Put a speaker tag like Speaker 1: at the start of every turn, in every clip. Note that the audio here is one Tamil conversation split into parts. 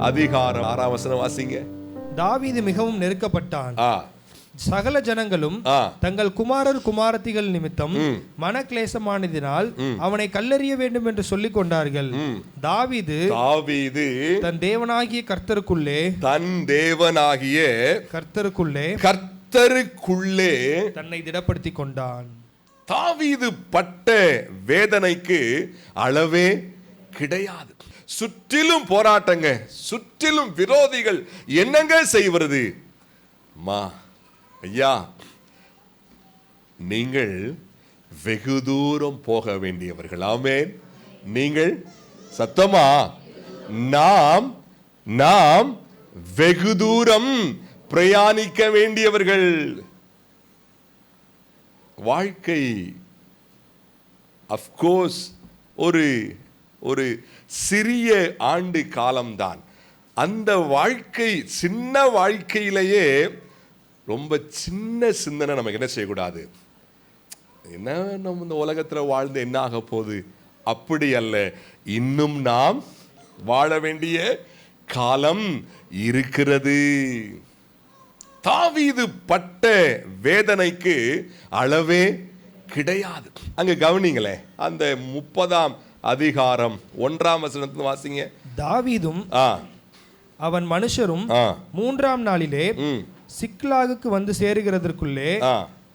Speaker 1: அதிகாரம் 6ஆம் வசனம் வாசிங்க.
Speaker 2: தாவீது மிகவும் நெருக்கப்பட்டான். சகல ஜனங்களும் தங்கள் குமாரர் குமாரத்திகள் நிமித்தம் மனக்லேசமானதினால் அவனை கல்லெறிய வேண்டும் என்று சொல்லிக் கொண்டார்கள். தாவீது தன் தேவனாகிய கர்த்தருக்குள்ளே
Speaker 1: கர்த்தருக்குள்ளே
Speaker 2: தன்னை திடப்படுத்திக் கொண்டான்.
Speaker 1: தாவீது பட்ட வேதனைக்கு அளவே கிடையாது. சுற்றிலும் போராட்டங்க, சுற்றிலும் விரோதிகள். என்னங்க செய்வது? ஐயா, நீங்கள் வெகு தூரம் போக வேண்டியவர்கள். ஆமென். நீங்கள் சத்தமா, நாம் வெகு தூரம் பிரயாணிக்க வேண்டியவர்கள். வாழ்க்கை அஃப்கோர்ஸ் ஒரு சிறிய ஆண்டு காலம்தான். அந்த வாழ்க்கை, சின்ன வாழ்க்கையிலேயே ரொம்ப சின்ன சிந்தனை நமக்கு என்ன செய்யக்கூடாது. என்ன நம்ம இந்த உலகத்தில் வாழ்ந்து என்ன ஆக போகுது? அப்படி அல்ல. இன்னும் நாம் வாழ வேண்டிய காலம் இருக்கிறது. தாவீது பட்ட வேதனைக்கு அளவே கிடையாது. அங்க கவனிங்களே, அந்த 30ஆம் அதிகாரம் 1ஆம் வசனத்தை வாசிங்க.
Speaker 2: தாவீதும் அவன் மனுஷரும் 3ஆம் நாளிலே சிக்லாகுக்கு வந்து சேருகிறதற்குள்ளே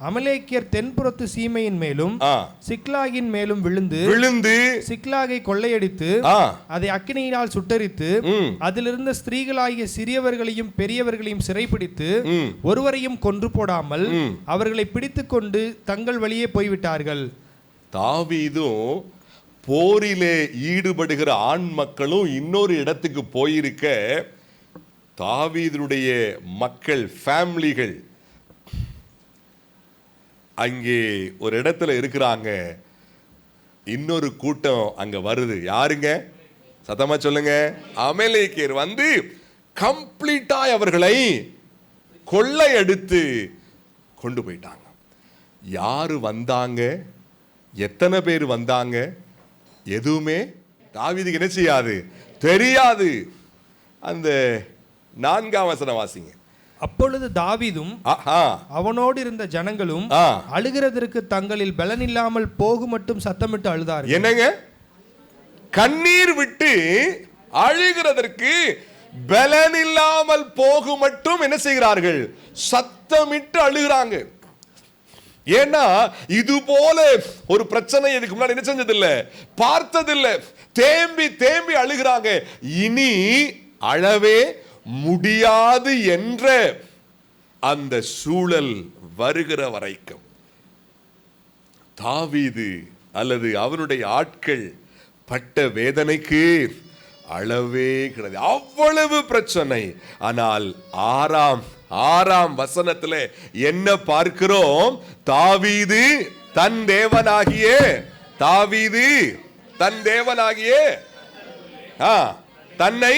Speaker 2: அமலேக்கியர் தென்புறத்து சீமையின் மேலும் சிக்லாகின் மேலும் விழுந்து சிக்லாகை கொள்ளையடித்து அதை அக்கினியினால் சுட்டரித்து அதிலிருந்த ஸ்திரீகளாகிய சிறியவர்களையும் பெரியவர்களையும் சிறைப்பிடித்து ஒருவரையும் கொன்று போடாமல் அவர்களை பிடித்து கொண்டு தங்கள் வழியே போய்விட்டார்கள்.
Speaker 1: தாவீதும் போரிலே ஈடுபடுகிற ஆண் மக்களும் இன்னொரு இடத்துக்கு போயிருக்க, தாவீதுடைய மக்கள், ஃபேமிலிகள் அங்கே ஒரு இடத்துல இருக்கிறாங்க. இன்னொரு கூட்டம் அங்க வருது. யாருங்க? சத்தமா சொல்லுங்க. அமலேக்கியர் வந்து கம்ப்ளீட்டா அவர்களை கொள்ளையடித்து கொண்டு போயிட்டாங்க. யாரு வந்தாங்க, எத்தனை பேர் வந்தாங்க, எதுவுமே தாவீதுக்கு என்ன செய்யாது, தெரியாது. அந்த 4ஆம் வசனம் வாசிங்க.
Speaker 2: அப்பொழுது தாவீதும் அவனோடு இருந்த ஜனங்களும் அழுகிறதற்கு தங்களில் பலன் இல்லாமல் போகு மட்டும் சத்தமிட்டு அழுதார்கள்.
Speaker 1: என்னங்க? கண்ணீர் விட்டு அழுகிறதற்கு பலன் இல்லாமல் போகு மட்டும் என்ன செய்கிறார்கள்? சத்தமிட்டு அழுகிறாங்க. ஏன்னா இது போல ஒரு பிரச்சனை இதுக்கு முன்னாடி என்ன செஞ்சதில்லை, பார்த்ததில்லை. தேம்பி தேம்பி அழுகிறாங்க. இனி அழவே முடியாது என்ற அந்த சூழல் வருகிற வரைக்கும் தாவீது அல்லது அவருடைய ஆட்கள் பட்ட வேதனைக்கு அளவே கிடையாது. அவ்வளவு பிரச்சனை. ஆனால் ஆறாம் வசனத்தில் என்ன பார்க்கிறோம்? தாவீது தன் தேவனாகிய தன்னை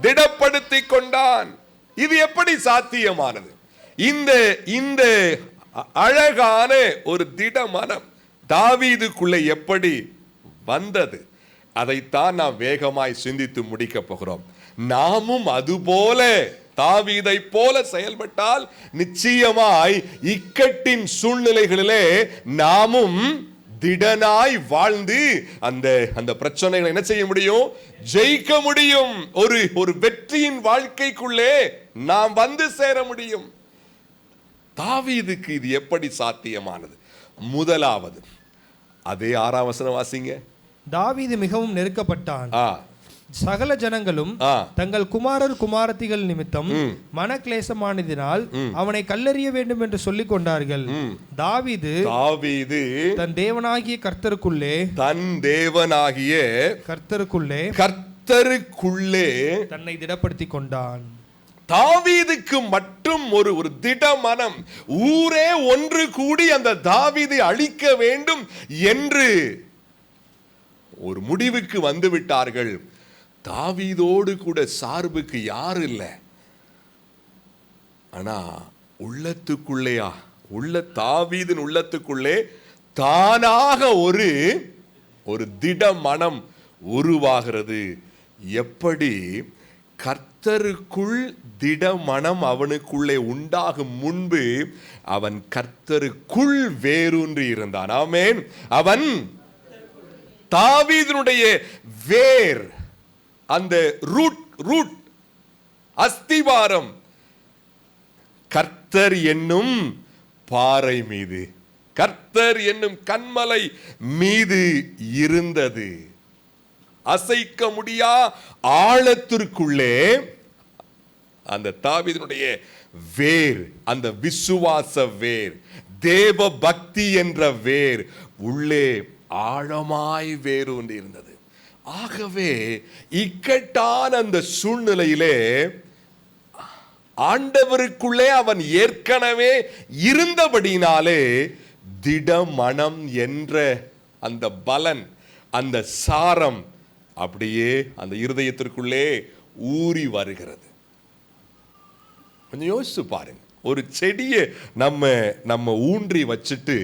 Speaker 1: திடப்படுத்திக் கொண்டான். இது எப்படி சாத்தியமானது? இந்த அழகான ஒரு திடமனம் தாவீதுக்குள்ளே எப்படி வந்தது? அதைத்தான் நாம் வேகமாய் சிந்தித்து முடிக்க போகிறோம். நாமும் அதுபோல தாவீதை போல செயல்பட்டால் நிச்சயமாய் இக்கட்டின் சூழ்நிலைகளிலே நாமும் திடனாய் வாழ்ந்து அந்த பிரச்சனைகளை என்ன செய்ய முடியும்? ஜெயிக்க முடியும். ஒரு வெற்றியின் வாழ்க்கைக்குள்ளே நாம் வந்து சேர முடியும். தாவீதுக்கு இது எப்படி சாத்தியமானது? முதலாவது அதே 6ஆம் வசனம் வாசிங்க.
Speaker 2: தாவீது மிகவும் நெருக்கப்பட்டான். சகல ஜனங்களும் தங்கள் குமாரர் குமாரத்திகள் நிமித்தம் மனக்லேசமானதினால் அவனை கல்லெறிய வேண்டும் என்று சொல்லிக் கொண்டார்கள். தாவீது தன் தேவனாகிய கர்த்தருக்குள்ளே தன்னை திடப்படுத்திக் கொண்டான்.
Speaker 1: தாவீதுக்கு மட்டும் ஒரு திடமனம். ஊரே ஒன்று கூடி அந்த தாவீதை அழிக்க வேண்டும் என்று ஒரு முடிவுக்கு வந்து விட்டார்கள். தாவீதோடு கூட சார்புக்கு யார் இல்லை. ஆனா தாவீதின் உள்ளத்துக்குள்ளே தானாக ஒரு திட மனம் உருவாகிறது. எப்படி? கர்த்தருக்குள் திடமனம் அவனுக்குள்ளே உண்டாகும் முன்பு அவன் கர்த்தருக்குள் வேரூன்றி இருந்தான். ஆமென். அவன் தாவீதினுடைய வேர், அந்த ரூட் அஸ்திவாரம் கர்த்தர் என்னும் பாறை மீது, கர்த்தர் என்னும் கன்மலை மீது இருந்தது. அசைக்க முடியா ஆழத்திற்குள்ளே அந்த தாவீதினுடைய வேர், அந்த விசுவாச வேர், தேவ பக்தி என்ற வேர் உள்ளே ஆழமாய் வேரூன்றி இருந்தது. ஆகவே இக்கட்டான அந்த சூழ்நிலையிலே ஆண்டவருக்குள்ளே அவன் ஏற்கனவே இருந்தபடினாலே திடமனம் என்ற அந்த பலன், அந்த சாரம் அப்படியே அந்த இருதயத்திற்குள்ளே ஊறி வருகிறது. கொஞ்சம் யோசிச்சு பாருங்க. ஒரு செடியை நம்ம ஊன்றி வச்சுட்டு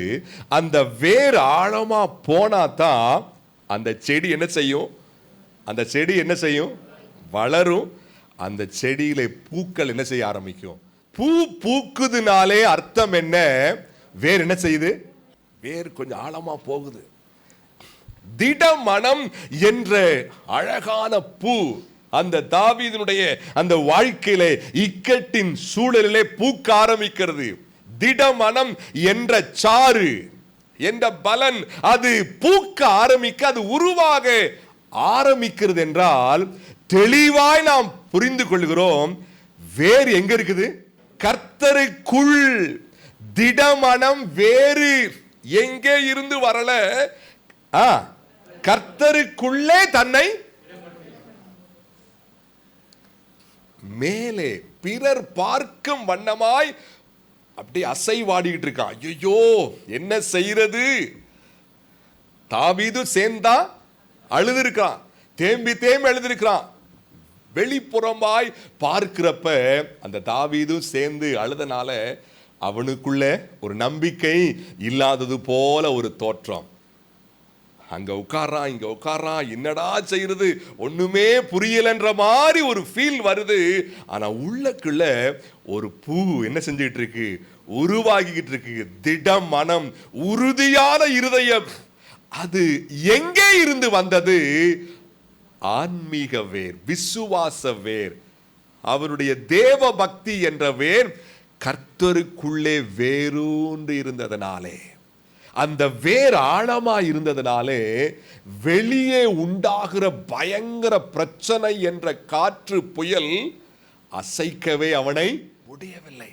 Speaker 1: அந்த வேர் ஆழமா போனா தான் அந்த செடி என்ன செய்யும்? அந்த செடி என்ன செய்யும்? வளரும். அந்த செடியில பூக்கள் என்ன செய்ய ஆரம்பிக்கும்? பூ பூக்குதுனாலே அர்த்தம் என்ன? வேர் என்ன செய்யுது? வேர் கொஞ்சம் ஆழமா போகுது. திடமனம் என்ற அழகான பூ அந்த தாவீதினுடைய அந்த வாழ்க்கையிலே இக்கட்டின் சூழலிலே பூக்க ஆரம்பிக்கிறது. திடமனம் என்ற சாறு என்ற பலன் அது பூக்க ஆரம்பிக்க, அது உருவாக ஆரம்பிக்கிறது என்றால் தெளிவாய் நாம் புரிந்து கொள்கிறோம். வேறு எங்க இருக்குது? கர்த்தருக்குள். திடமனம் வேறு எங்கே இருந்து வரல? கர்த்தருக்குள்ளே தன்னை மேலே பிறர் பார்க்கும் வண்ணமாய் அப்படி அசைவாடிக்கிட்டு இருக்கான். ஐயோ என்ன செய்யறது? தாவீது சேர்ந்தா அழுதுருக்கான், தேம்பி அழுதுருக்கான். வெளிப்புறமாய் பார்க்கிறப்ப அந்த தாவீதும் சேர்ந்து அழுதனால அவனுக்குள்ள ஒரு நம்பிக்கை இல்லாதது போல ஒரு தோற்றம். அங்க உட்காரான், இங்க உட்காரான், என்னடா செய்யறது ஒண்ணுமே புரியலன்ற மாதிரி ஒரு ஃபீல் வருது. ஆனா உள்ளக்குள்ள ஒரு பூ என்ன செஞ்சுக்கிட்டு இருக்கு? உருவாகிக்கிட்டு இருக்கு. திடம் மனம், உறுதியான இருதயம். அது எங்கே இருந்து வந்தது? ஆன்மீக வேர், விசுவாச வேர், அவருடைய தேவ பக்தி என்ற வேர் கர்த்தருக்குள்ளே வேரூன்றி இருந்ததனாலே, அந்த வேர் ஆழமா இருந்ததனாலே வெளியே உண்டாகிற பயங்கர பிரச்சனை என்ற காற்று புயல் அசைக்கவே அவனை முடியவில்லை.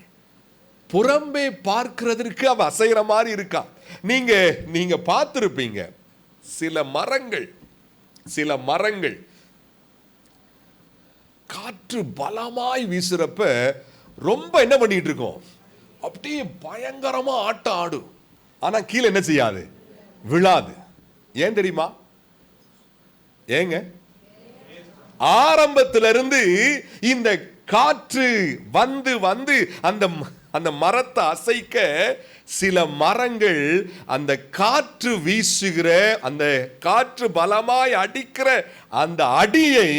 Speaker 1: புறம்பே பார்க்கிறதற்கு அவன் அசைகிற மாதிரி இருக்கான். நீங்க பார்த்திருப்பீங்க சில மரங்கள் காற்று பலமாய் வீசுறப்ப ரொம்ப என்ன பண்ணிட்டு இருக்கோம்? அப்படியே பயங்கரமா ஆட்டம் ஆடும். ஆனா கீழே என்ன செய்யாது? விழாது. ஏன் தெரியுமா? ஏங்க ஆரம்பத்திலிருந்து இந்த காற்று வந்து அந்த மரத்தை அசைக்க சில மரங்கள் அந்த காற்று வீசுகிற, அந்த காற்று பலமாய் அடிக்கிற அந்த அடியை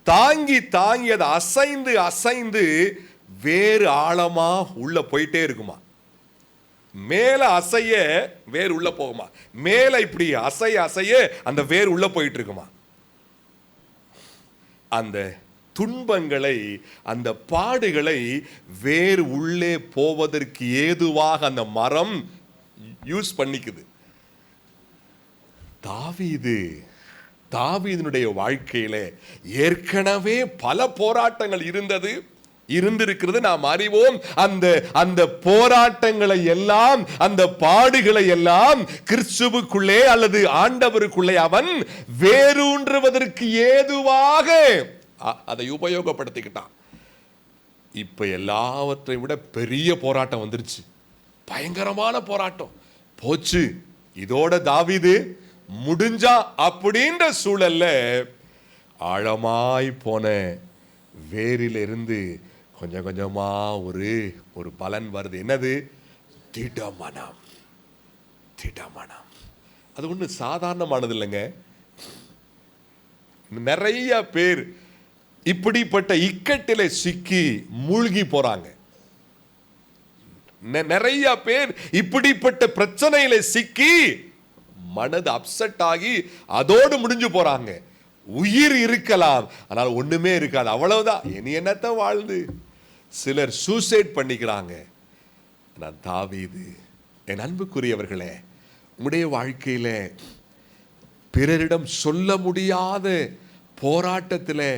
Speaker 1: தாங்கி அதை அசைந்து வேறு ஆழமா உள்ள போயிட்டே இருக்குமா. மேல அசைய வேர் உள்ள போகுமா, மேல இப்படி அசைய அந்த வேர் உள்ள போயிட்டு இருக்குமா. அந்த துன்பங்களை, அந்த பாடுகளை வேர் உள்ளே போவதற்கு ஏதுவாக அந்த மரம் யூஸ் பண்ணிக்குது. தாவீதினுடைய வாழ்க்கையில ஏற்கனவே பல போராட்டங்கள் இருந்திருக்கிறது, நாம் அறிவோம். அந்த போராட்டங்களை எல்லாம், அந்த பாடுகளை எல்லாம் கிறிஸ்துவுக்குள்ளே அல்லது ஆண்டவருக்குள்ளே அவன் வேரூன்றுவதற்கு ஏதுவாக அதை உபயோகப்படுத்திக்கிட்டான். இப்ப எல்லாவற்றை விட பெரிய போராட்டம் வந்துருச்சு, பயங்கரமான போராட்டம். போச்சு, இதோட தாவீது முடிஞ்சா அப்படின்ற சூழல்ல ஆழமாய் போன வேரிலிருந்து கொஞ்சம் கொஞ்சமா ஒரு பலன் வருது. என்னது? திடமனம். அது ஒண்ணு சாதாரணமானது இல்லைங்க. நிறைய பேர் இப்படிப்பட்ட இக்கட்டிலே சிக்கி மூழ்கி போறாங்க. நிறைய பேர் இப்படிப்பட்ட பிரச்சனையில சிக்கி மனது அப்செட் ஆகி அதோடு முடிஞ்சு போறாங்க. உயிர் இருக்கலாம், ஆனால் ஒண்ணுமே இருக்காது, அவ்வளவுதான், இனி என்னத்த வாழ்ந்து. சிலர் சூசைட் பண்ணிக்கிறாங்க. நான் தாவீது, என் அன்புக்குரியவர்களே, உங்களுடைய வாழ்க்கையில பிறரிடம் சொல்ல முடியாத போராட்டத்தில்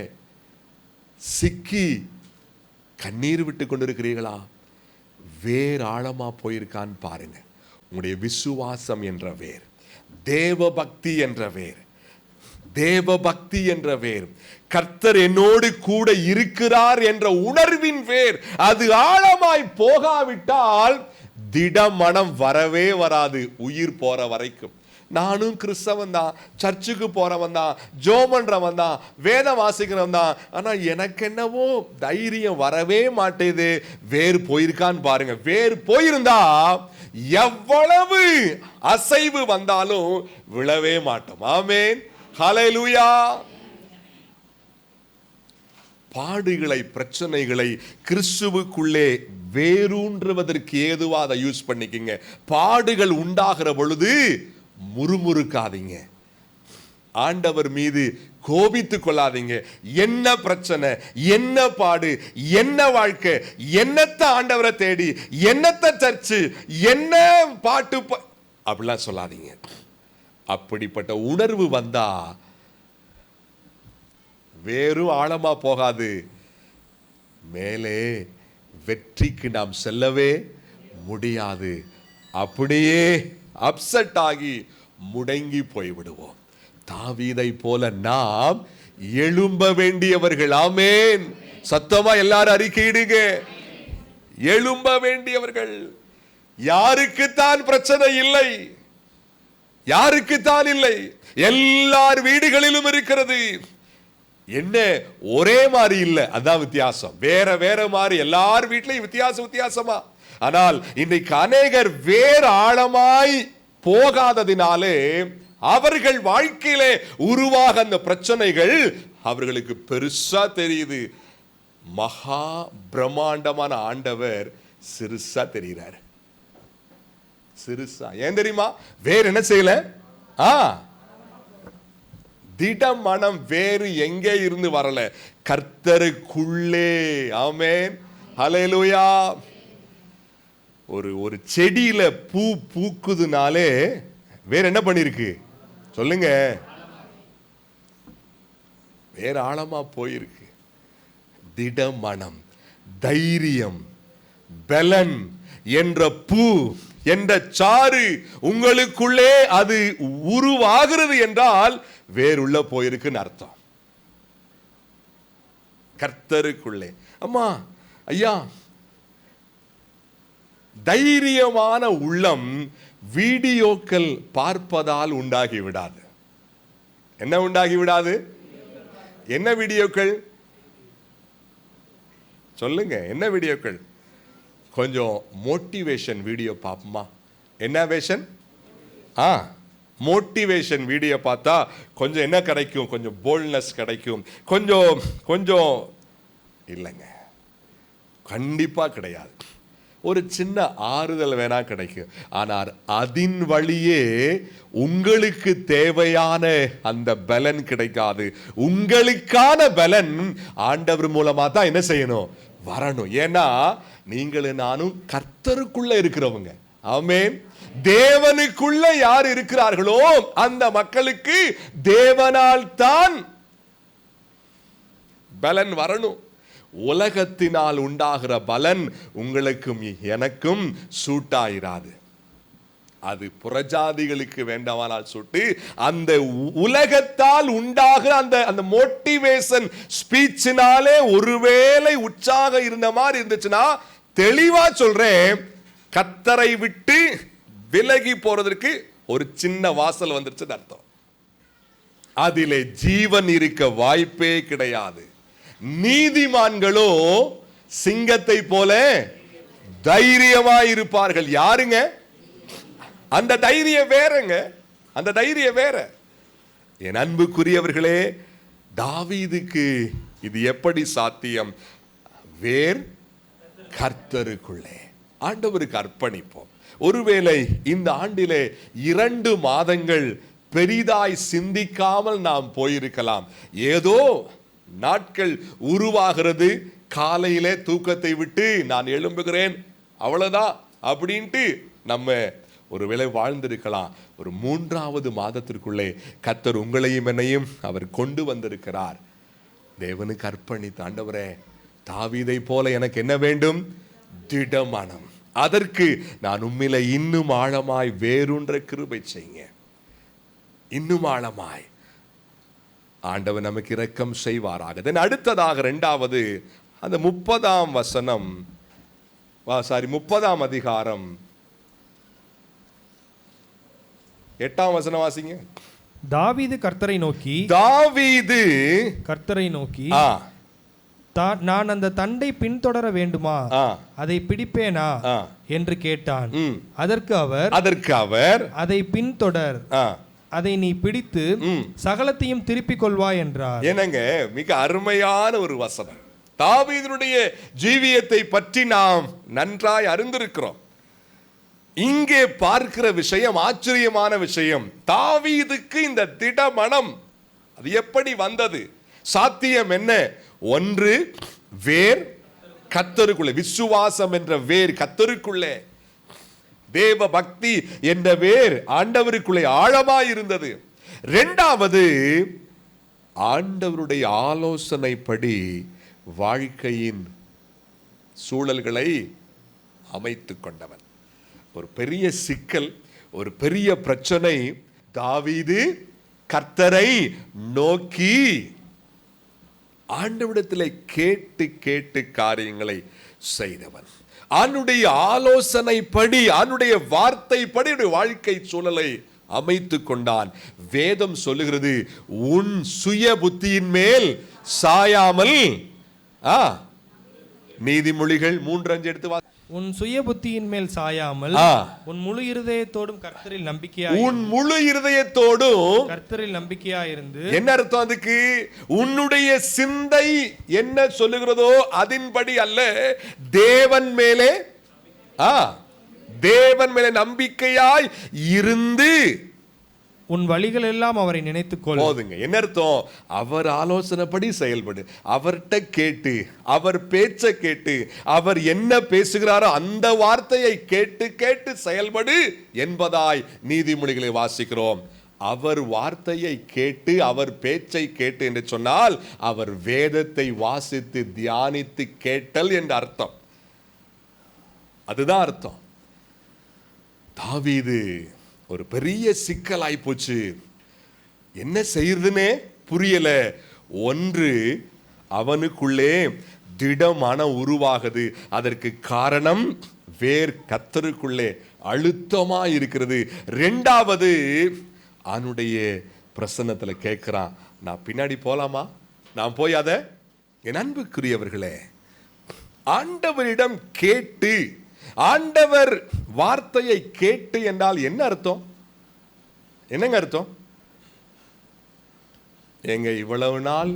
Speaker 1: சிக்கி கண்ணீர் விட்டு கொண்டிருக்கிறீர்களா? வேர் ஆழமா போயிருக்கான்னு பாருங்க. உங்களுடைய விசுவாசம் என்ற வேர், தேவ பக்தி என்ற வேர், தேவ பக்தி என்ற வேர், கர்த்தர் என்னோடு கூட இருக்கிறார் என்ற உணர்வின் வேர், அது ஆழமாய் போகாவிட்டால் திட மனம் வரவே வராது. உயிர் போற வரைக்கும் நானும் கிறிஸ்தவன் தான், சர்ச்சுக்கு போறவன் தான், ஜோமன்றவன் தான், வேதம் வாசிக்கிறவன் தான், ஆனா எனக்கு என்னவோ தைரியம் வரவே மாட்டேது. வேர் போயிருக்கான்னு பாருங்க. வேர் போயிருந்தா எவ்வளவு அசைவு வந்தாலும் விழவே மாட்டோம். ஆமென், ஹல்லேலூயா. பாடுகளை, பிரச்சனைகளை கிறிஸ்துவுக்குள்ளே வேரூன்றுவதற்கு ஏதுவா அதை யூஸ் பண்ணிக்கங்க. பாடுகள் உண்டாகிற பொழுது முறுமுறுக்காதீங்க, ஆண்டவர் மீது கோபித்துக் கொள்ளாதீங்க. என்ன பிரச்சனை, என்ன பாடு, என்ன வாழ்க்கை, என்னத்த ஆண்டவரை தேடி, என்னத்த சர்ச்சு, என்ன பாட்டு, அப்படிலாம் சொல்லாதீங்க. அப்படிப்பட்ட உணர்வு வந்தா வேறும் ஆழமா போகாது, மேலே வெற்றிக்கு நாம் செல்லவே முடியாது. அப்படியே அப்செட் ஆகி முடங்கி போய்விடுவோம். தாவீதை போல நாம் எழும்ப வேண்டியவர்கள். ஆமென், சத்தமா எல்லாரும் அறிக்கையிடுங்க. எழும்ப வேண்டியவர்கள். யாருக்குத்தான் பிரச்சனை இல்லை? யாருக்குத்தான் இல்லை? எல்லார் வீடுகளிலும் இருக்கிறது. என்ன ஒரே மாதிரி இல்லை, அதான் வித்தியாசம். வேற வேற மாதிரி, எல்லார் வீட்லயும் வித்தியாசமா. ஆனால் இன்றைக்கு அநேகர் வேறு ஆழமாய் போகாததினாலே அவர்கள் வாழ்க்கையிலே உருவாக அந்த பிரச்சனைகள் அவர்களுக்கு பெருசா தெரியுது. மகா பிரம்மாண்டமான ஆண்டவர் சிறுசா தெரிகிறார். சிறுசா ஏன் தெரியுமா? வேறு என்ன செய்யல? திட மனம் வேறு எங்கே இருந்து வரல, கர்த்தருக்குள்ளே. ஆமென், ஹல்லேலூயா. ஒரு செடியில பூ பூக்குதுனாலே வேற என்ன பண்ணிருக்கு சொல்லுங்க? வேற ஆழமா போயிருக்கு. திட மனம், தைரியம், பலன் என்ற பூ என்ற சாறு உங்களுக்குள்ளே அது உருவாகிறது என்றால் வேறுள்ள போயிருக்குன்னு அர்த்தம். கர்த்தருக்குள்ளே. அம்மா, ஐயா, தைரியமான உள்ளம் வீடியோக்கள் பார்ப்பதால் உண்டாகி விடாது. என்ன உண்டாகி விடாது? என்ன வீடியோக்கள் சொல்லுங்க? என்ன வீடியோக்கள்? கொஞ்சம் மோட்டிவேஷன் வீடியோ பாப்போமா? என்ன வேஷன்? மோட்டிவேஷன் வீடியோ பார்த்தா கொஞ்சம் என்ன கிடைக்கும்? கொஞ்சம் போல்ட்னஸ் கிடைக்கும். கொஞ்சம் இல்லைங்க, கண்டிப்பா கிடையாது. ஒரு சின்ன ஆறுதல் வேணா கிடைக்கும். ஆனால் அதன் வழியே உங்களுக்கு தேவையான அந்த பலன் கிடைக்காது. உங்களுக்கான பலன் ஆண்டவர் மூலமா தான் என்ன செய்யணும்? வரணும். ஏன்னா நீங்களும் நானும் கர்த்தருக்குள்ள இருக்கிறவங்க. ஆமென். தேவனுக்குள்ள யார் இருக்கிறார்களோ அந்த மக்களுக்கு தேவனால் தான் பலன் வரணும். உலகத்தினால் உண்டாகிற பலன் உங்களுக்கும் எனக்கும் சூட்டாயிராது. அது புறஜாதிகளுக்கு வேண்டவானால் சூட்டு. அந்த உலகத்தால் உண்டாகிற அந்த மோட்டிவேஷன் ஸ்பீச்சினாலே ஒருவேளை உற்சாகம் இருந்த மாதிரி இருந்துச்சுன்னா, தெளிவா சொல்றேன், கர்த்தரை விட்டு விலகி போறதற்கு ஒரு சின்ன வாசல் வந்துருச்சுன்னு அர்த்தம். அதிலே ஜீவன் இருக்க வாய்ப்பே கிடையாது. நீதிமான்களோ சிங்கத்தை போல தைரியமாய் இருப்பார்கள். யாருங்க? அந்த தைரியம் வேறங்க, அந்த தைரியம் வேற. என் அன்புக்குரியவர்களே, தாவீதுக்கு இது எப்படி சாத்தியம்? வேர் கர்த்தருக்குள்ளே. ஆண்டவருக்கு அர்ப்பணிப்போம். ஒருவேளை இந்த ஆண்டிலே 2 மாதங்கள் பெரிதாய் சிந்திக்காமல் நாம் போயிருக்கலாம். ஏதோ நாட்கள் உருவாகிறது, காலையிலே தூக்கத்தை விட்டு நான் எழும்புகிறேன் அவ்வளவுதான் அப்படின்ட்டு நம்ம ஒருவேளை வாழ்ந்திருக்கலாம். ஒரு 3வது மாதத்திற்குள்ளே கர்த்தர் உங்களையும் என்னையும் அவர் கொண்டு வந்திருக்கிறார். தேவனுக்கு அர்ப்பணித்து, ஆண்டவரே தாவீதை போல எனக்கு என்ன வேண்டும்? திடமனம். அதற்கு நான் உம்மில இன்னும் ஆழமாய் வேரூன்ற கிருபை செய்யுங்க. இன்னும் ஆழமாய் ஆண்டவர் நமக்கு இரக்கம் செய்வாராக. அடுத்ததாக 2வது அந்த 30ஆம் வசனம், 30ஆம் அதிகாரம் 8ஆம் வசனம் வாசிங்க.
Speaker 2: தாவீது கர்த்தரை நோக்கி நான் அந்த தண்டை பின்தொடர வேண்டுமா, அதை பிடிப்பேனா என்று கேட்டான். அதற்கு அவர் அதை பின்தொடர், அதை நீ பிடித்து சகலத்தையும் திருப்பிக் கொள்வாய் என்றார்.
Speaker 1: என்னங்க மிக அருமையான ஒரு வசனம். தாவீதுடைய ஜீவியத்தை பற்றி நாம் நன்றாய் அறிந்திருக்கிறோம். இங்கே பார்க்கிற விஷயம் ஆச்சரியமான விஷயம். தாவீதுக்கு இந்த திடமனம் அது எப்படி வந்தது? சாத்தியம் என்ன? ஒன்று, வேர் கர்த்தருக்குள்ளே, விசுவாசம் என்ற வேர் கர்த்தருக்குள்ளே, தேவ பக்தி என்ற வேர் ஆண்டவருக்குள்ளே ஆழமாய் இருந்தது. 2வது, ஆண்டவருடைய ஆலோசனைப்படி வாழ்க்கையின் சூழல்களை அமைத்துக் கொண்டவன். ஒரு பெரிய சிக்கல், ஒரு பெரிய பிரச்சனை. தாவீது கர்த்தரை நோக்கி ஆண்டவரிடத்தில் கேட்டு கேட்டு காரியங்களை செய்தவன். அவனுடைய ஆலோசனைப்படி, அவனுடைய வார்த்தைப்படி வாழ்க்கை சூழலை அமைத்துக் கொண்டான். வேதம் சொல்லுகிறது, உன் சுய புத்தியின் மேல் சாயாமல், நீதிமொழிகள் 3:5 எடுத்து
Speaker 2: உன் சுய புத்தியின் மேல் சாயாமல் உன் முழு இருதயத்தோடும் கர்த்தரில் நம்பிக்கையாயிருந்து.
Speaker 1: என்ன அர்த்தம் அதுக்கு? உன்னுடைய சிந்தை என்ன சொல்லுகிறதோ அதன்படி அல்ல, தேவன் மேலே நம்பிக்கையாய் இருந்து
Speaker 2: உன் வழிகள் எல்லாம் அவரை நினைத்துக்கொள்.
Speaker 1: போதுங்க. என்ன அர்த்தம்? அவர் ஆலோசனைப்படி செயல்படு. அவர்கிட்ட கேட்டு, அவர் பேச்ச கேட்டு, அவர் என்ன பேசுகிறாரோ அந்த வார்த்தையை கேட்டு கேட்டு செயல்படு என்பதாய் நீதிமொழிகளை வாசிக்கிறோம். அவர் வார்த்தையை கேட்டு, அவர் பேச்சை கேட்டு என்று சொன்னால் அவர் வேதத்தை வாசித்து தியானித்து கேட்டல் என்ற அர்த்தம். அதுதான் அர்த்தம். தாவீது ஒரு பெரிய சிக்கலாய் போச்சு. என்ன செய்யறதுன்னே புரியல. ஒன்று, அவனுக்குள்ளே திடமனம் உருவாகுது. அதற்கு காரணம் வேர் கர்த்தருக்குள்ளே அழுத்தமா இருக்கிறது. 2வது, அவனுடைய பிரசன்னத்துல கேட்கிறான், நான் பின்னாடி போலாமா? நான் போய் அதை, என் அன்புக்குரியவர்களே, ஆண்டவரிடம் கேட்டு, ஆண்டவர் வார்த்தையை கேட்டு என்றால் என்ன அர்த்தம்? என்னங்க அர்த்தம்? எங்க இவ்வளவு நாள்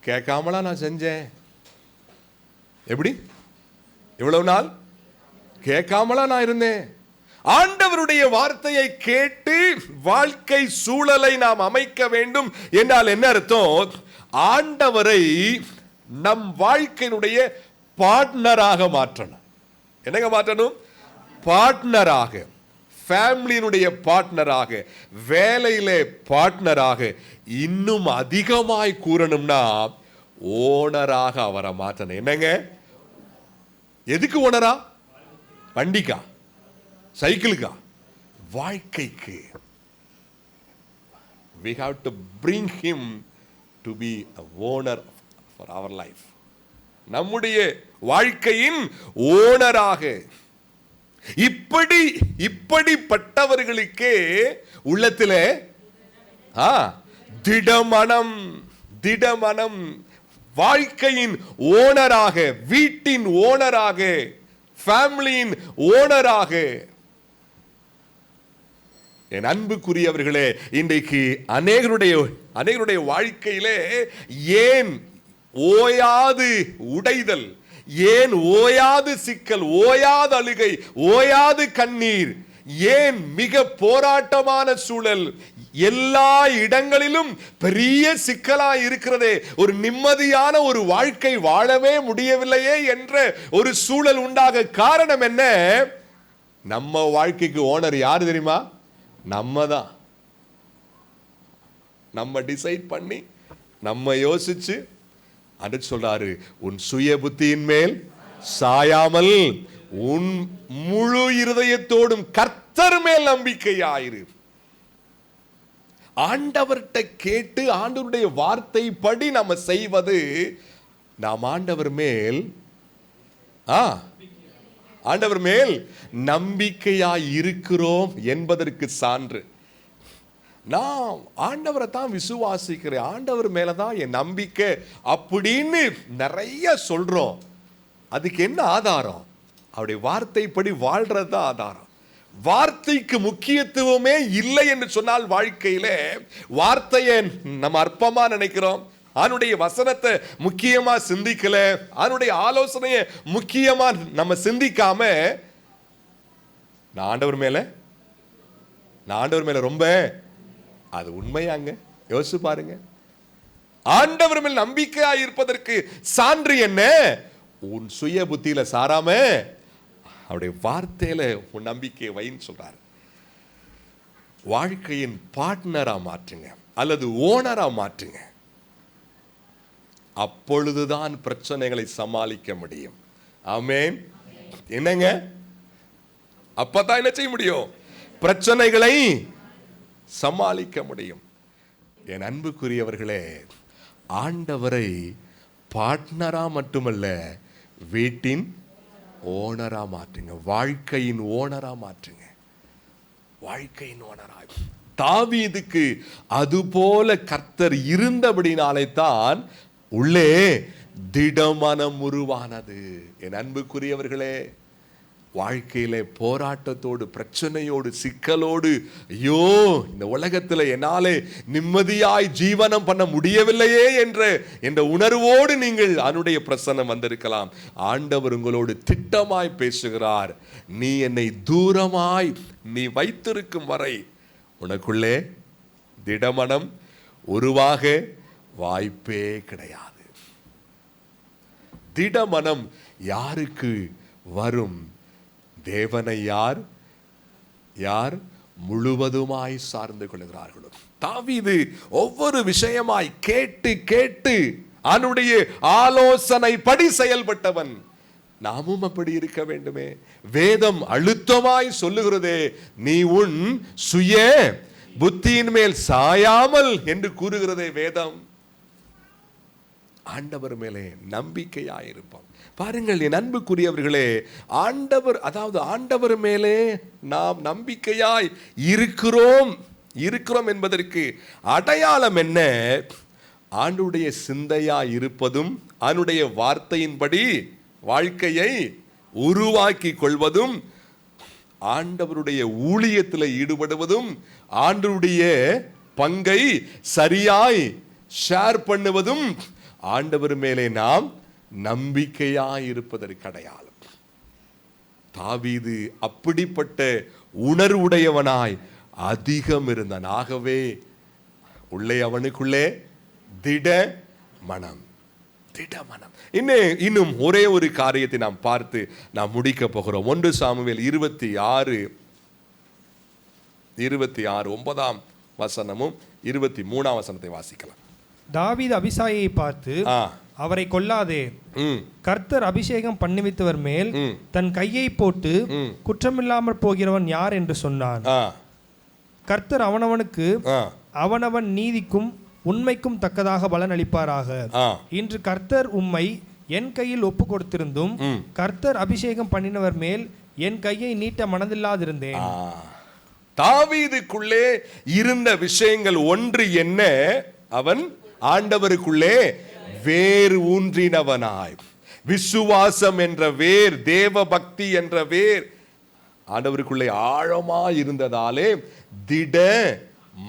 Speaker 1: கேட்காமலா நான் செஞ்சேன்? எப்படி? இவ்வளவு நாள் கேட்காமலா நான் இருந்தேன்? ஆண்டவருடைய வார்த்தையை கேட்டு வாழ்க்கை சூழலை நாம் அமைக்க வேண்டும் என்றால் என்ன அர்த்தம்? ஆண்டவரை நம் வாழ்க்கையினுடைய பார்ட்னராக மாற்றணும். என்னங்க மாற்றணும்? பார்ட்னராக, ஃபேமிலியினுடைய பார்ட்னராக, வேலையிலே பார்ட்னராக, இன்னும் அதிகமாய் கூறணும்னா ஓனராக அவரை மாற்றணும். என்னங்க? எதுக்கு ஓனரா? வண்டிக்கா? சைக்கிளுக்கா? வாழ்க்கைக்கு. We have to bring him to be a owner for our life. நம்முடைய வாழ்க்கையின் ஓனராக. இப்படிப்பட்டவர்களுக்கே உள்ளத்திலே திடமனம், வாழ்க்கையின் ஓனராக, வீட்டின் ஓனராக, ஃபேமிலியின் ஓனராக. என் அன்புக்குரியவர்களே, இன்றைக்கு அநேகருடைய வாழ்க்கையிலே ஏன் ஓயாது உடைதல், ஏன் ஓயாது சிக்கல், ஓயாது அழுகை, ஓயாது கண்ணீர், ஏன் மிக போராட்டமான சூழல், எல்லா இடங்களிலும் பெரிய சிக்கலா இருக்கிறதே, ஒரு நிம்மதியான ஒரு வாழ்க்கை வாழவே முடியவில்லையே என்ற ஒரு சூழல் உண்டாக காரணம் என்ன? நம்ம வாழ்க்கைக்கு ஓனர் யாரு தெரியுமா? நம்ம தான். நம்ம டிசைட் பண்ணி, நம்ம யோசிச்சு அது சொல்றாரு, உன் சுய புத்தியின் மேல் சாயாமல் உன் முழு இருதயத்தோடும் கர்த்தர் மேல் நம்பிக்கையாயிரு. ஆண்டவர்கிட்ட கேட்டு ஆண்டவருடைய வார்த்தை படி நம்ம செய்வது, நாம் ஆண்டவர் மேல் நம்பிக்கையாய் இருக்கிறோம் என்பதற்கு சான்று. நான் ஆண்டவரை தான் விசுவாசிக்கிறேன், ஆண்டவர் மேலதான் என் நம்பிக்கை அப்படின்னு நிறைய சொல்றோம். அதுக்கு என்ன ஆதாரம்? அவருடைய வார்த்தைப்படி வாழ்றது தான் ஆதாரம். வார்த்தைக்கு முக்கியத்துவமே இல்லை என்று சொன்னால் வாழ்க்கையில வார்த்தையை நம்ம அற்பமா நினைக்கிறோம், அவனுடைய வசனத்தை முக்கியமா சிந்திக்கல, அவனுடைய ஆலோசனையை முக்கியமா நம்ம சிந்திக்காம நான் ஆண்டவர் மேல ரொம்ப, அது உண்மையாங்க? யோசிச்சு பாருங்க. ஆண்டவர் மேல் நம்பிக்கையா இருப்பதற்கு சான்று என்ன? உன் சுய புத்தியில சாராம அவருடைய வார்த்தையில உன் நம்பிக்கையை வைன்னு சொல்றாரு. வாழ்க்கையின் பார்ட்னரா மாற்றுங்க அல்லது ஓனரா மாற்றுங்க. அப்பொழுதுதான் பிரச்சனைகளை சமாளிக்க முடியும். ஆமென். என்னங்க? அப்பதான் என்ன செய்ய முடியும்? பிரச்சனைகளை சமாளிக்க முடியும். என் அன்புக்குரியவர்களே, ஆண்டவரை பார்ட்னரா மட்டுமல்ல, வீட்டின் ஓனரா மாற்றுங்க, வாழ்க்கையின் ஓனரா மாற்றுங்க, வாழ்க்கையின் ஓனரா. தாவீதுக்கு அதுபோல கர்த்தர் இருந்தபடினாலே தான் உள்ளே திடமனம் உருவானது. என் அன்புக்குரியவர்களே, வாழ்க்கையில போராட்டத்தோடு, பிரச்சனையோடு, சிக்கலோடு, ஐயோ இந்த உலகத்தில் என்னாலே நிம்மதியாய் ஜீவனம் பண்ண முடியவில்லையே என்ற உணர்வோடு நீங்கள் அவருடைய பிரசன்னம் வந்திருக்கலாம். ஆண்டவர் உங்களோடு திட்டமாய் பேசுகிறார். நீ என்னை தூரமாய் நீ வைத்திருக்கும் வரை உனக்குள்ளே திடமனம் உருவாக வாய்ப்பே கிடையாது. திடமனம் யாருக்கு வரும்? தேவனை யார் முழுவதுமாய் சார்ந்து கொள்கிறார்களோ. தாவீது ஒவ்வொரு விஷயமாய் கேட்டு அவனுடைய ஆலோசனை படி செயல்பட்டவன். நாமும் அப்படி இருக்க வேண்டுமே. வேதம் அழுத்தமாய் சொல்லுகிறதே, நீ உன் சுய புத்தியின் மேல் சாயாமல் என்று கூறுகிறதே வேதம். ஆண்டவர் மேலே நம்பிக்கையாயிருப்போம். பாருங்கள் என் அன்புக்குரியவர்களே, ஆண்டவர் மேலே நாம் நம்பிக்கையாய் இருக்கிறோம் என்பதற்கு அடையாளம் என்ன? ஆண்டுடைய சிந்தையாய் இருப்பதும், அவனுடைய வார்த்தையின்படி வாழ்க்கையை உருவாக்கி கொள்வதும், ஆண்டவருடைய ஊழியத்தில் ஈடுபடுவதும், ஆண்டவருடைய பங்கை சரியாய் ஷேர் பண்ணுவதும் ஆண்டவர் மேலே நாம் நம்பிக்கையாய் இருப்பதற்கு அடையாளம். தாவீது அப்படிப்பட்ட உணர்வுடையவனாய் அதிகம் இருந்தான். ஆகவே உள்ளே அவனுக்குள்ளே திட மனம். இன்னும் ஒரே ஒரு காரியத்தை நாம் பார்த்து நாம் முடிக்க போகிறோம். 1 சாமுவேல் 26 9ஆம் வசனமும் 23ஆம் வசனத்தை வாசிக்கலாம்.
Speaker 2: தாவீது அபிசாயை பார்த்து, அவரை கொல்லாதே, கர்த்தர் அபிஷேகம் பண்ணிவித்தவர் மேல் தன் கையை போட்டு குற்றமில்லாமல் போகிறவன் யார் என்று சொன்னான். கர்த்தர் அவனவனுக்கு அவனவன் நீதிக்கும் உண்மைக்கும் தக்கதாக பலன் அளிப்பாராக. இன்று கர்த்தர் உம்மை என் கையில் ஒப்பு கொடுத்திருந்தும் கர்த்தர் அபிஷேகம் பண்ணினவர் மேல் என் கையை நீட்ட மனதில்லாதிருந்தேன்.
Speaker 1: தாவீதுக்குள்ளே இருந்த விஷயங்கள் ஒன்று என்ன? அவன் ஆண்டவருக்குள்ளே வேர் ஊன்றினவனாய், விசுவாசம் என்ற வேர், தேவ பக்தி என்ற வேர் ஆண்டவருக்குள்ளே ஆழமாய் இருந்ததாலே திட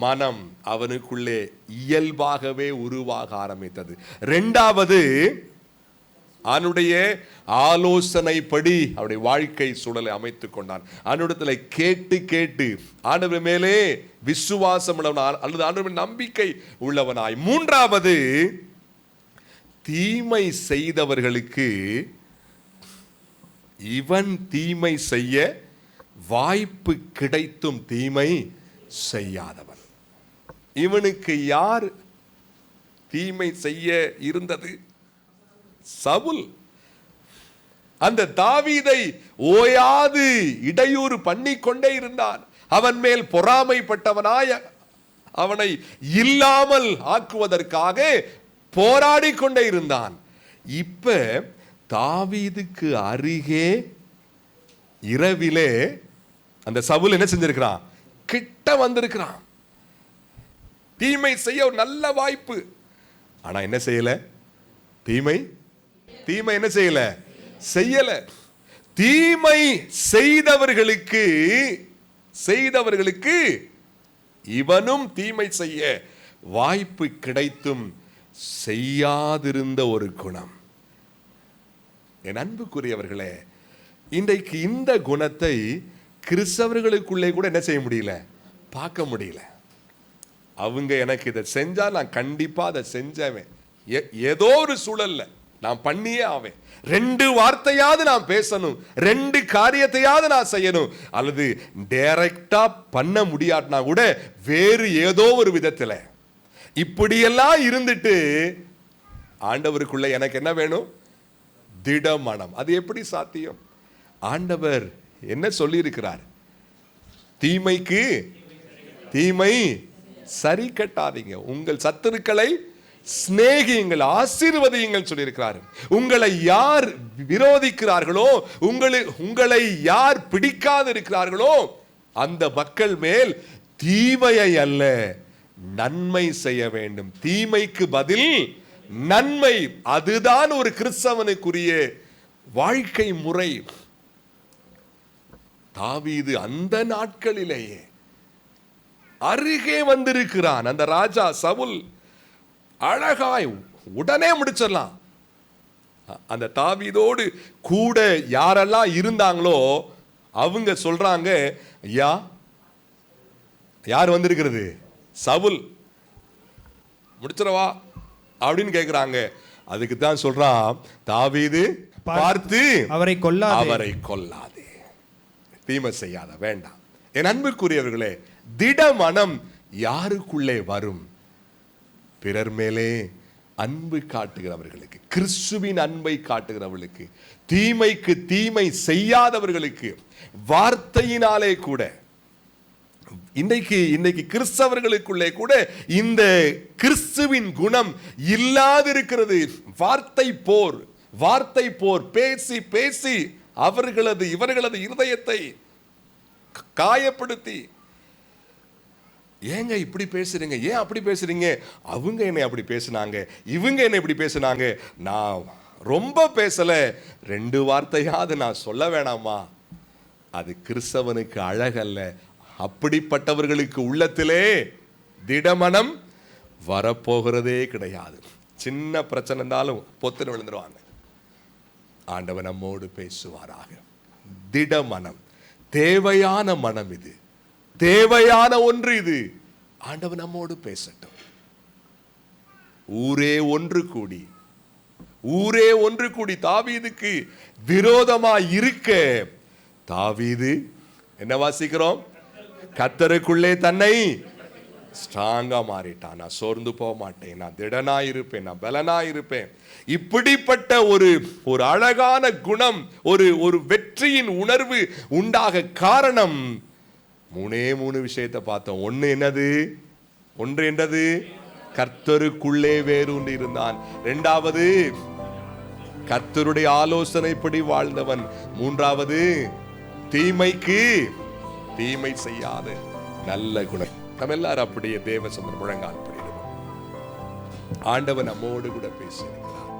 Speaker 1: மனம் அவனுக்குள்ளே இயல்பாகவே உருவாக ஆரம்பித்தது. இரண்டாவது, அவனுடைய ஆலோசனைப்படி அவருடைய வாழ்க்கை சூழலை அமைத்துக் கொண்டான். அவனிடத்தில் கேட்டு கேட்டு ஆண்டவர் மேலே விசுவாசம் உள்ளவனாய் அல்லது ஆண்டவர் நம்பிக்கை உள்ளவனாய். மூன்றாவது, தீமை செய்தவர்களுக்கு இவன் தீமை செய்ய வாய்ப்பு கிடைத்தும் தீமை செய்யாதவன். இவனுக்கு யார் தீமை செய்ய இருந்தது? சவுல். அந்த தாவீதை ஓயாது இடையூறு பண்ணிக்கொண்டே இருந்தான். அவன் மேல் பொறாமைப்பட்டவனாய் அவனை இல்லாமல் ஆக்குவதற்காக போராடி கொண்டே இருந்தான். இப்ப தாவீதுக்கு அருகே இரவிலே அந்த சவுல் என்ன செஞ்சிருக்கிறான்? கிட்ட வந்திருக்கிறான். தீமை செய்ய ஒரு நல்ல வாய்ப்பு. ஆனா என்ன செய்யல? தீமை என்ன செய்யல? செய்யல. தீமை செய்தவர்களுக்கு இவனும் தீமை செய்ய வாய்ப்பு கிடைத்தும் செய்யாதிருந்த ஒரு குணம். என் அன்புக்குரியவர்களே, இன்றைக்கு இந்த குணத்தை கிறிஸ்தவர்களுக்குள்ளே கூட என்ன செய்ய முடியல? பார்க்க முடியல. அவங்க எனக்கு இதை செஞ்சா நான் கண்டிப்பா அதை செஞ்சவேன், ஏதோ ஒரு சூழல்ல நான் பண்ணியே ஆவேன், 2 வார்த்தையாவது நான் பேசணும், 2 காரியத்தையாவது நான் செய்யணும், அல்லது டைரக்டா பண்ண முடியாட்டினா கூட வேறு ஏதோ ஒரு விதத்துல இப்படியெல்லாம் இருந்துட்டு ஆண்டவருக்குள்ள எனக்கு என்ன வேணும்? திடமனம். அது எப்படி சாத்தியம்? ஆண்டவர் என்ன சொல்லி இருக்கிறார்? தீமைக்கு தீமை சரி கட்டாதீங்க, உங்கள் சத்துருக்களை சிநேகியுங்கள், ஆசீர்வதியுங்கள் சொல்லியிருக்கிறார். உங்களை யார் விரோதிக்கிறார்களோ, உங்களை யார் பிடிக்காது இருக்கிறார்களோ அந்த மக்கள் மேல் தீமையை அல்ல நன்மை செய்ய வேண்டும். தீமைக்கு பதில் நன்மை. அதுதான் ஒரு கிறிஸ்தவனுக்குரிய வாழ்க்கை முறை. தாவீது அந்த நாட்களிலேயே அருகே வந்திருக்கிறான். அந்த ராஜா சவுல் அழகாய் உடனே முடிச்சிடலாம். அந்த தாவீதோடு கூட யாரெல்லாம் இருந்தாங்களோ அவங்க சொல்றாங்க, ஐயா யார் வந்திருக்கிறது? சவுல், முடிச்சிடவா அப்படின்னு கேட்கிறாங்க. அதுக்கு தான் சொல்றான், தாவீது பார்த்து அவரை கொல்லாதே, தீமை செய்யாத, வேண்டாம். என் அன்புக்குரியவர்களே, திடமனம் யாருக்குள்ளே வரும்? பிறர் மேலே அன்பு காட்டுகிறவர்களுக்கு, கிறிஸ்துவின் அன்பை காட்டுகிறவர்களுக்கு, தீமைக்கு தீமை செய்யாதவர்களுக்கு. வார்த்தையினாலே கூட இன்னைக்கு கிறிஸ்தவர்களுக்குள்ளே கூட இந்த கிறிஸ்துவின் குணம் இல்லாதிருக்கிறது. வார்த்தை போர் பேசி பேசி இவர்களது இருதயத்தை காயப்படுத்தி, ஏங்க இப்படி பேசுறீங்க, ஏன் அப்படி பேசுறீங்க, அவங்க என்னை அப்படி பேசினாங்க, இவங்க என்னை இப்படி பேசினாங்க, நான் ரொம்ப பேசல, 2 வார்த்தையாவது நான் சொல்ல வேணாமா? அது கிறிஸ்தவனுக்கு அழகல்ல. அப்படிப்பட்டவர்களுக்கு உள்ளத்திலே திடமனம் வரப்போகிறதே கிடையாது. சின்ன பிரச்சனை இருந்தாலும் பொத்துன்னு விழுந்துருவாங்க. ஆண்டவர் நம்மோடு பேசுவாராக. திடமனம் தேவையான மனம், இது தேவையான ஒன்று. இது ஆண்டவர் நம்மோடு பேசட்டும். ஊரே ஒன்று கூடி தாவீதுக்கு விரோதமாய் இருக்க, தாவீது என்ன வாசிக்கிறோம்? கர்த்தருக்குள்ளே தன்னை ஸ்ட்ராங்கா மாறிட்டான். நான் சோர்ந்து போக மாட்டேன், நான் திடனா இருப்பேன், நான் பலனா இருப்பேன். இப்படிப்பட்ட ஒரு அழகான குணம், ஒரு வெற்றியின் உணர்வு உண்டாக காரணம் 3 விஷயத்தை பார்த்தோம். ஒன்று என்னது? கர்த்தருக்குள்ளே வேரூன்றி இருந்தான். 2வது, கர்த்தருடைய ஆலோசனைப்படி வாழ்ந்தவன். 3வது, தீமைக்கு தீமை செய்யாத நல்ல குணம். நம்ம எல்லாரும் அப்படியே தேவ சமூகம் முழங்கால் படிடுவோம். ஆண்டவன் நம்மோடு கூட பேசியிருக்கிறார்.